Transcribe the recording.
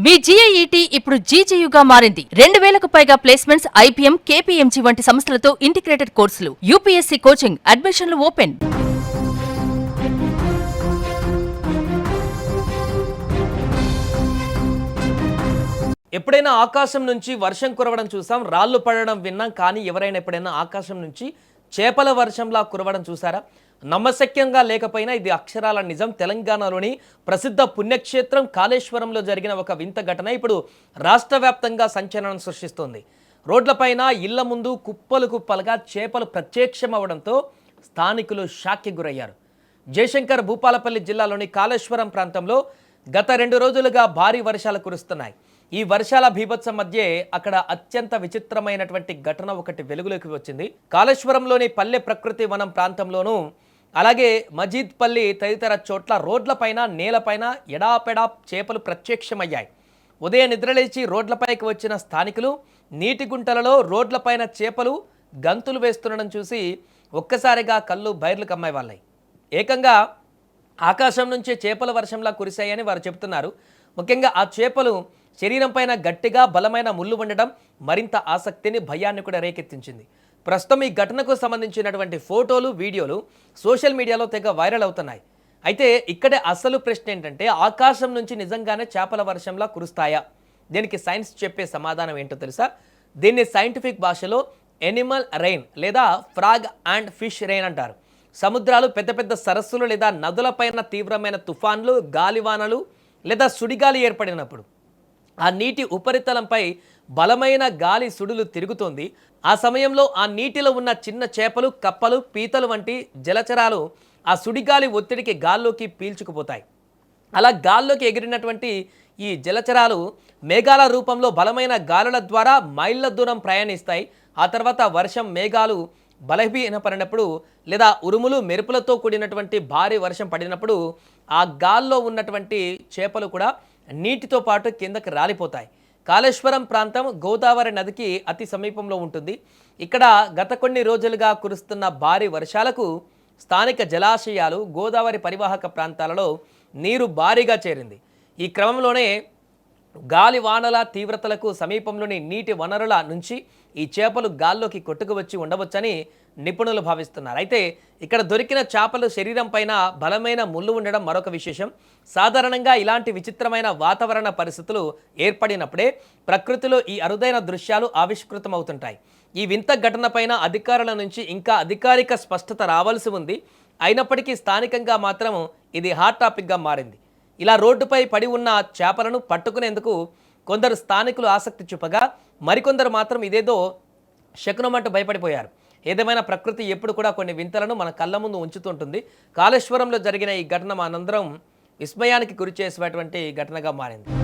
మీ జీఐఈటీ ఇప్పుడు జీజేయుగా మారింది. 2000కు పైగా ప్లేస్మెంట్స్, ఐపీఎం, కేపీఎంజీ వంటి సంస్థలతో ఇంటిగ్రేటెడ్ కోర్సులు. యూపీఎస్సీ కోచింగ్, అడ్మిషన్లు ఓపెన్. ఎప్పుడైనా ఆకాశం నుంచి వర్షం కురవడం చూసాం, రాళ్లు పడడం విన్నాం. కానీ ఎవరైనా ఎప్పుడైనా ఆకాశం నుంచి చేపల వర్షంలా కురవడం చూసారా? నమ్మశక్యంగా లేకపోయినా ఇది అక్షరాల నిజం. తెలంగాణలోని ప్రసిద్ధ పుణ్యక్షేత్రం కాళేశ్వరంలో జరిగిన ఒక వింత ఘటన ఇప్పుడు రాష్ట్ర వ్యాప్తంగా సంచలనం సృష్టిస్తోంది. రోడ్లపైన, ఇళ్ల ముందు కుప్పలు కుప్పలుగా చేపలు ప్రత్యక్షమవడంతో స్థానికులు షాక్కి గురయ్యారు. జయశంకర్ భూపాలపల్లి జిల్లాలోని కాళేశ్వరం ప్రాంతంలో గత 2 రోజులుగా భారీ వర్షాలు కురుస్తున్నాయి. ఈ వర్షాల బీభత్సం మధ్య అక్కడ అత్యంత విచిత్రమైనటువంటి ఘటన ఒకటి వెలుగులోకి వచ్చింది. కాళేశ్వరంలోని పల్లె ప్రకృతి వనం ప్రాంతంలోనూ, అలాగే మజీద్పల్లి తదితర చోట్ల రోడ్లపైన, నేలపైన ఎడాపెడా చేపలు ప్రత్యక్షమయ్యాయి. ఉదయం నిద్రలేచి రోడ్లపైకి వచ్చిన స్థానికులు నీటి గుంటలలో రోడ్లపైన చేపలు గంతులు వేస్తుండడం చూసి ఒక్కసారిగా కళ్ళు బైర్లు కమ్మాయి వాళ్ళయి. ఏకంగా ఆకాశం నుంచే చేపల వర్షంలా కురిశాయని వారు చెబుతున్నారు. ముఖ్యంగా ఆ చేపలు శరీరం పైన గట్టిగా బలమైన ముళ్ళు ఉండడం మరింత ఆసక్తిని, భయాన్ని కూడా రేకెత్తించింది. ప్రస్తుతం ఈ ఘటనకు సంబంధించినటువంటి ఫోటోలు, వీడియోలు సోషల్ మీడియాలో తెగ వైరల్ అవుతున్నాయి. అయితే ఇక్కడే అసలు ప్రశ్న ఏంటంటే, ఆకాశం నుంచి నిజంగానే చేపల వర్షంలా కురుస్తాయా? దీనికి సైన్స్ చెప్పే సమాధానం ఏంటో తెలుసా? దీన్ని సైంటిఫిక్ భాషలో ఎనిమల్ రెయిన్ లేదా ఫ్రాగ్ అండ్ ఫిష్ రెయిన్ అంటారు. సముద్రాలు, పెద్ద పెద్ద సరస్సులు లేదా నదులపైన తీవ్రమైన తుఫాన్లు, గాలివానలు లేదా సుడిగాలి ఏర్పడినప్పుడు ఆ నీటి ఉపరితలంపై బలమైన గాలి సుడులు తిరుగుతోంది. ఆ సమయంలో ఆ నీటిలో ఉన్న చిన్న చేపలు, కప్పలు, పీతలు వంటి జలచరాలు ఆ సుడిగాలి ఒత్తిడికి గాల్లోకి పీల్చుకుపోతాయి. అలా గాల్లోకి ఎగిరినటువంటి ఈ జలచరాలు మేఘాల రూపంలో బలమైన గాలుల ద్వారా మైళ్ళ దూరం ప్రయాణిస్తాయి. ఆ తర్వాత వర్షం, మేఘాలు బలహీనపడినప్పుడు లేదా ఉరుములు, మెరుపులతో కూడినటువంటి భారీ వర్షం పడినప్పుడు ఆ గాల్లో ఉన్నటువంటి చేపలు కూడా నీటితో పాటు కిందకి రాలిపోతాయి. కాళేశ్వరం ప్రాంతం గోదావరి నదికి అతి సమీపంలో ఉంటుంది. ఇక్కడ గత కొన్ని రోజులుగా కురుస్తున్న భారీ వర్షాలకు స్థానిక జలాశయాలు, గోదావరి పరివాహక ప్రాంతాలలో నీరు భారీగా చేరింది. ఈ క్రమంలోనే గాలి వానల తీవ్రతలకు సమీపంలోని నీటి వనరుల నుంచి ఈ చేపలు గాల్లోకి కొట్టుకువచ్చి ఉండవచ్చని నిపుణులు భావిస్తున్నారు. అయితే ఇక్కడ దొరికిన చేపలు శరీరం పైన బలమైన ముళ్ళు ఉండడం మరొక విశేషం. సాధారణంగా ఇలాంటి విచిత్రమైన వాతావరణ పరిస్థితులు ఏర్పడినప్పుడే ప్రకృతిలో ఈ అరుదైన దృశ్యాలు ఆవిష్కృతమవుతుంటాయి. ఈ వింత ఘటనపైన అధికారుల నుంచి ఇంకా అధికారిక స్పష్టత రావాల్సి ఉంది. అయినప్పటికీ స్థానికంగా మాత్రం ఇది హాట్ టాపిక్గా మారింది. ఇలా రోడ్డుపై పడి ఉన్న చేపలను పట్టుకునేందుకు కొందరు స్థానికులు ఆసక్తి చూపగా, మరికొందరు మాత్రం ఇదేదో శకునమంటూ భయపడిపోయారు. ఏదేమైనా ప్రకృతి ఎప్పుడు కూడా కొన్ని వింతలను మన కళ్ళ ముందు ఉంచుతుంటుంది. కాళేశ్వరంలో జరిగిన ఈ ఘటన మనందరం విస్మయానికి గురి చేసేటువంటి ఘటనగా మారింది.